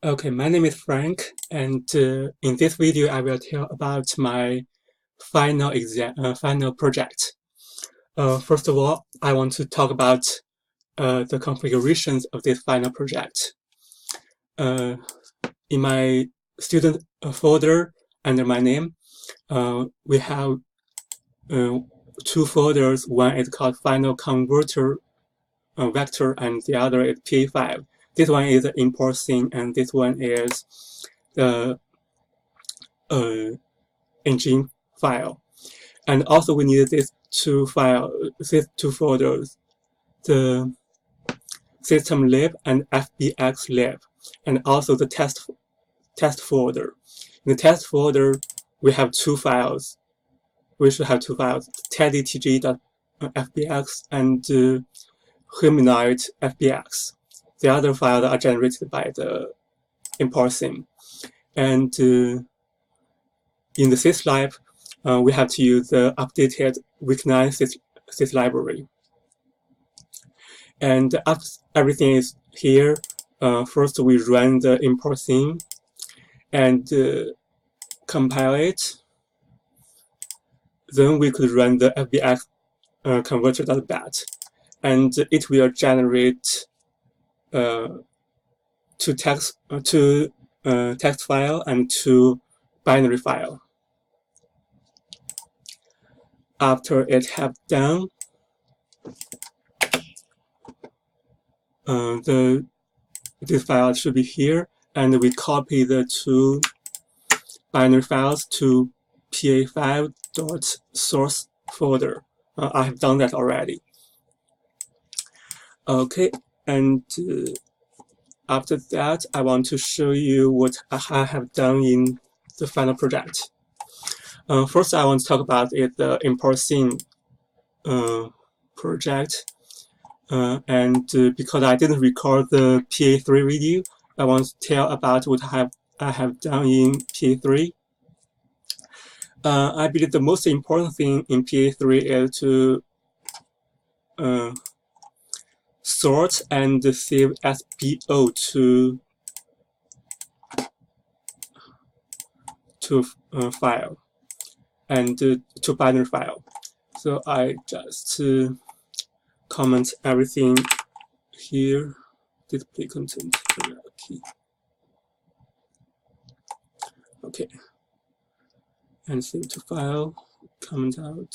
Okay, my name is Frank, and in this video, I will tell about my final project. First of all, I want to talk about the configurations of this final project. Uh, in my student folder under my name, we have two folders. One is called Final Converter Vector, and the other is PA5. This one is the import scene, and this one is the uh, engine file. And also we need these two folders, the system lib and FBX lib, and also the test folder. In the test folder, we have two files. We should have two files, teddtg.fbx and humanoid.fbx. The other files are generated by the import sim. And in the syslib, we have to use the updated week9 sys library. And after everything is here, first we run the import sim and compile it. Then we could run the FBX converter.bat, and it will generate two text file and two binary file. After it have done, this file should be here, and we copy the two binary files to pa5.source folder. I have done that already. Okay, and after that, I want to show you what I have done in the final project. First, I want to talk about the import scene project. And because I didn't record the PA3 video, I want to tell about what I have done in PA3. I believe the most important thing in PA3 is to sort and save SBO to file and to binary file. So I just comment everything here. Display content key. Okay, and save to file. Comment out.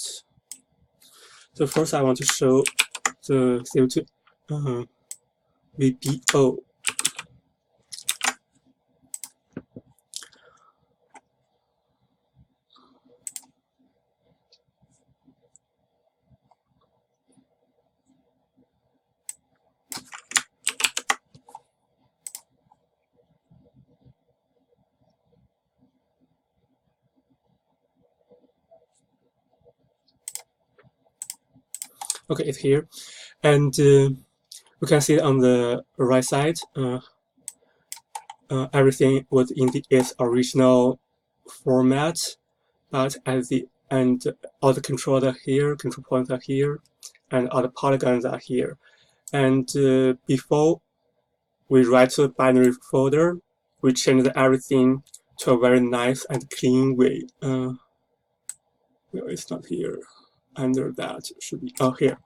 So first, I want to show the save to VBO. Okay, it's here, and we can see on the right side, everything was in its original format, but at the end, all the controls are here, control points are here, and all the polygons are here. And before we write to the binary folder, we changed everything to a very nice and clean way. Well, it's not here. Under that should be here.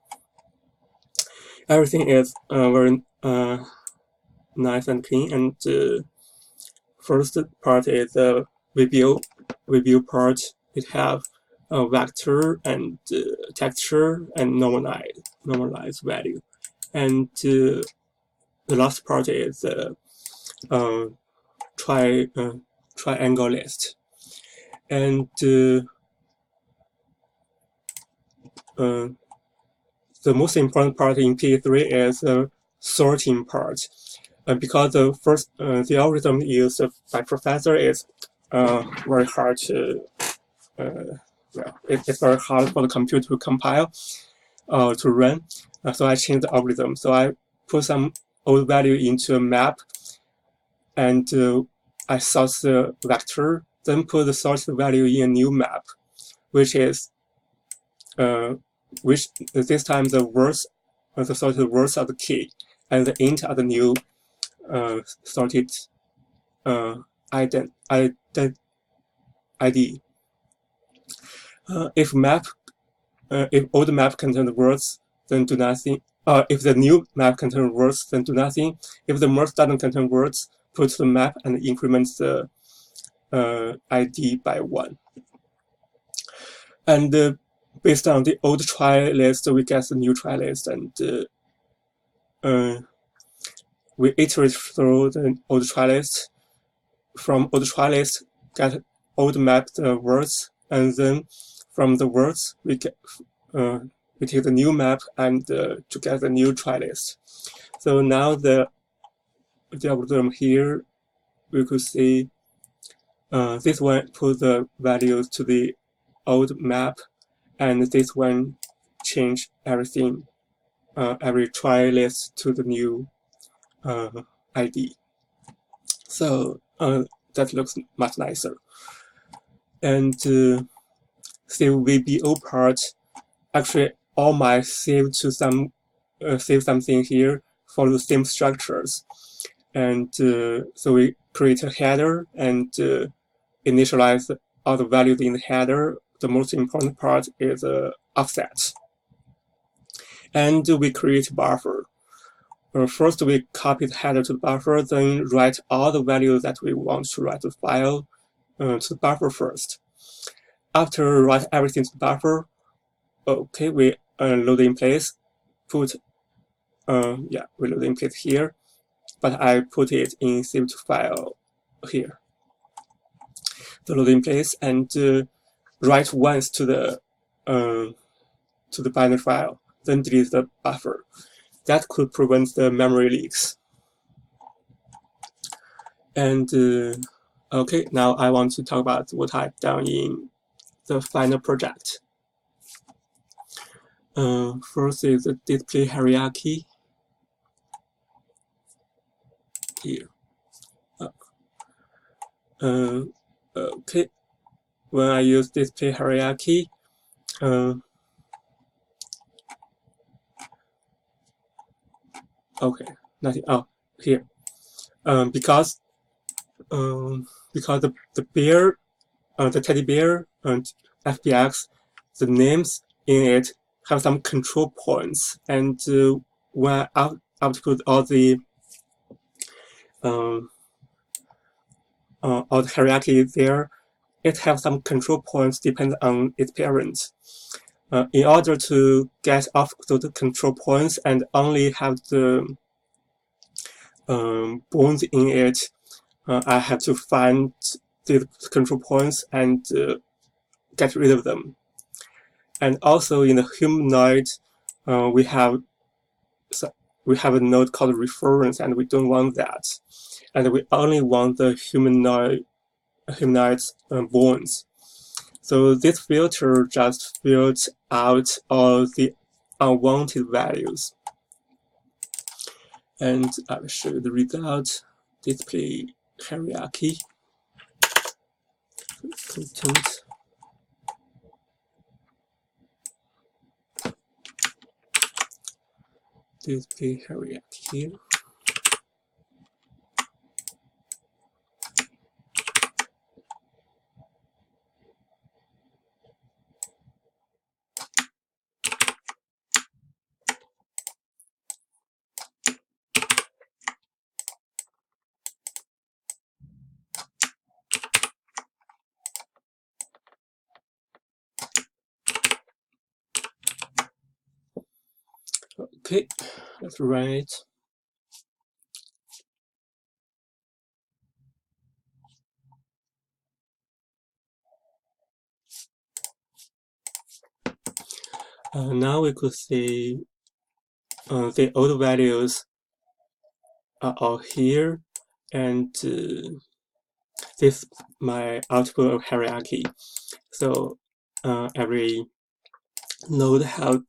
Everything is very nice and clean. And first part is the review part. It have a vector and texture and normalized value. And the last part is triangle list. And the most important part in PA3 is the sorting part. Because the algorithm used by professor is very hard to, it's very hard for the computer to compile, to run. So I changed the algorithm. So I put some old value into a map, and I sort the vector, then put the sorted value in a new map, which is which this time the sorted words are the key, and the int are the new sorted ID. If old map contains words, then do nothing. If the new map contains words, then do nothing. If the merge doesn't contain words, put the map and increment the ID by 1. And based on the old try list, we get the new try list, and we iterate through the old try list. From old try list, get old map the words, and then from the words we take the new map and to get the new try list. So now the algorithm here, we could see this one put the values to the old map, and this one change everything, every try list to the new ID. So that looks much nicer. And the VBO part, actually all my save something here follow the same structures. And so we create a header and initialize all the values in the header. The most important part is offset. And we create buffer. First, we copy the header to the buffer, then write all the values that we want to write to the file to the buffer first. After write everything to the buffer, okay, we load in place, we load in place here, but I put it in save to file here. The load in place and write once to the binary file, then delete the buffer. That could prevent the memory leaks. And okay, now I want to talk about what I've done in the final project. First is the display hierarchy here. Okay, when I use display hierarchy, okay, nothing. Oh, here. Because the bear, the teddy bear and FBX, the names in it have some control points, and when I output all the hierarchy there, it has some control points depending on its parent. In order to get off those control points and only have the bones in it, I have to find the control points and get rid of them. And also in the humanoid, we have a node called reference, and we don't want that. And we only want the humanoid's bones. So this filter just filters out all the unwanted values. And I will show you the result. Display hierarchy. Content. Display hierarchy here. Okay, let's run it. Now we could see the old values are all here, and this is my output of hierarchy. So every node have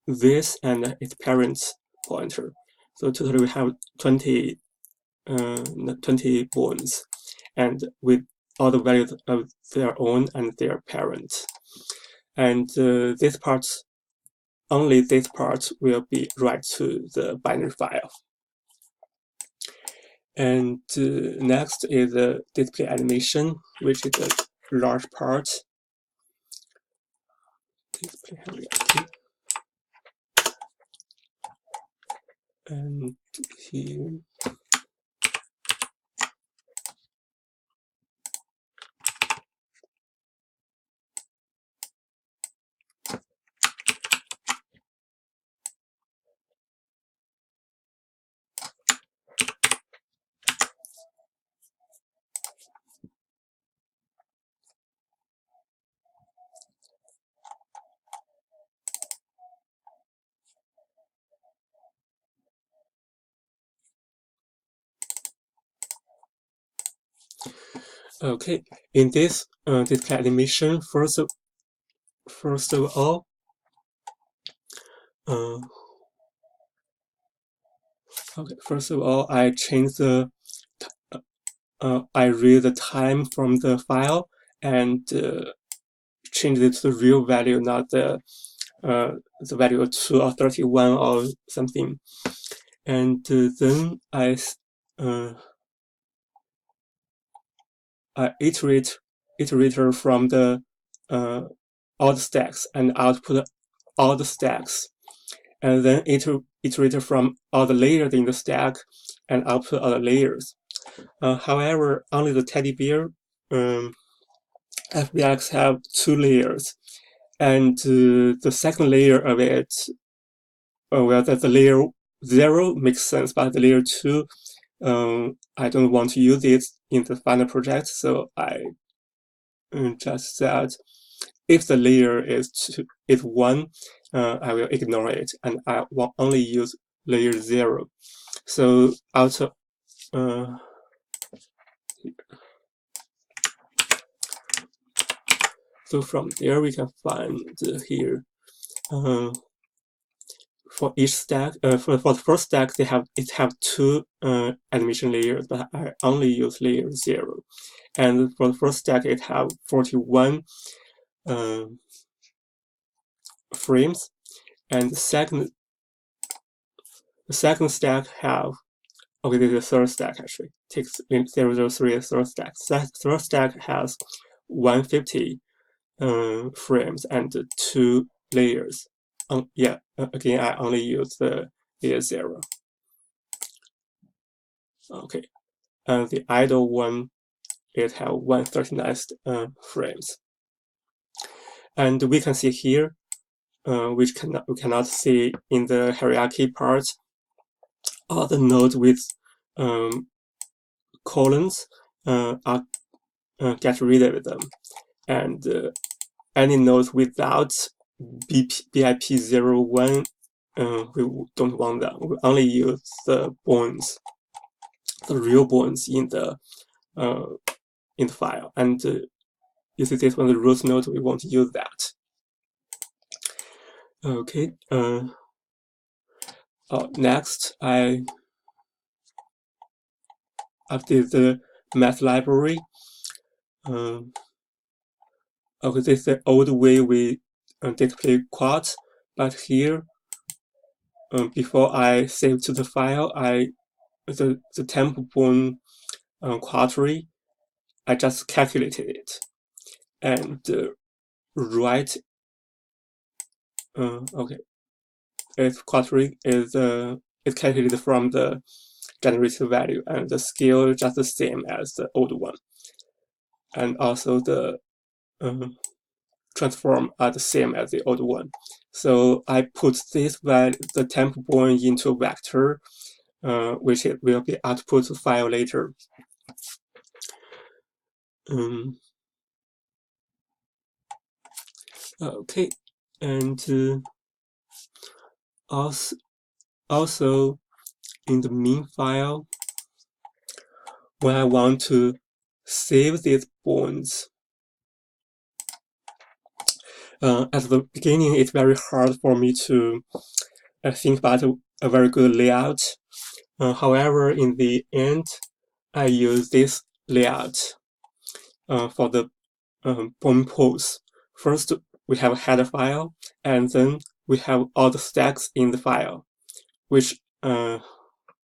this and its parent pointer. So totally we have 20 bones, and with all the values of their own and their parent. And this part, only this part will be write to the binary file. And next is the display animation, which is a large part. Display hierarchy. And here. Okay, in this display animation, first of all, I change the I read the time from the file and change it to the real value, not the value of 2 or 31 or something. And then I iterate iterator from the all the stacks and output all the stacks, and then iterator from all the layers in the stack and output all the layers. However, only the teddy bear FBX have 2 layers, and the second layer of it, well, that the layer 0 makes sense, but the layer 2, I don't want to use it in the final project, so I just said if the layer is 1, I will ignore it, and I will only use layer 0. So out of so from there we can find here for each stack. For the first stack, it have 2 animation layers, but I only use layer 0. And for the first stack, it have 41 frames, and the second stack have, okay, this is the third stack actually. Takes 003 third stack. Third stack has 150 frames and 2 layers. Yeah, again, I only use the layer 0. Okay, and the idle one, it have 139 frames. And we can see here, which we cannot see in the hierarchy part, all the nodes with colons get rid of them, and any nodes without BIP01, we don't want them. We only use the bones, the real bones in the file. And you see this one, the root node, we won't use that. Okay. Next, I update the math library. Okay, this is the old way we display quads, but here, before I save to the file, the temp bone quadry, I just calculated it and write. Okay, its quadry is calculated from the generated value, and the scale just the same as the old one, and also the transform are the same as the old one. So I put this value, the temp bone, into a vector, which it will be output file later. Okay, and also in the min file, when I want to save these bones, at the beginning, it's very hard for me to think about a very good layout. However, in the end, I use this layout for the bone pose. First, we have a header file, and then we have all the stacks in the file, which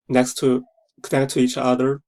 next to connect to each other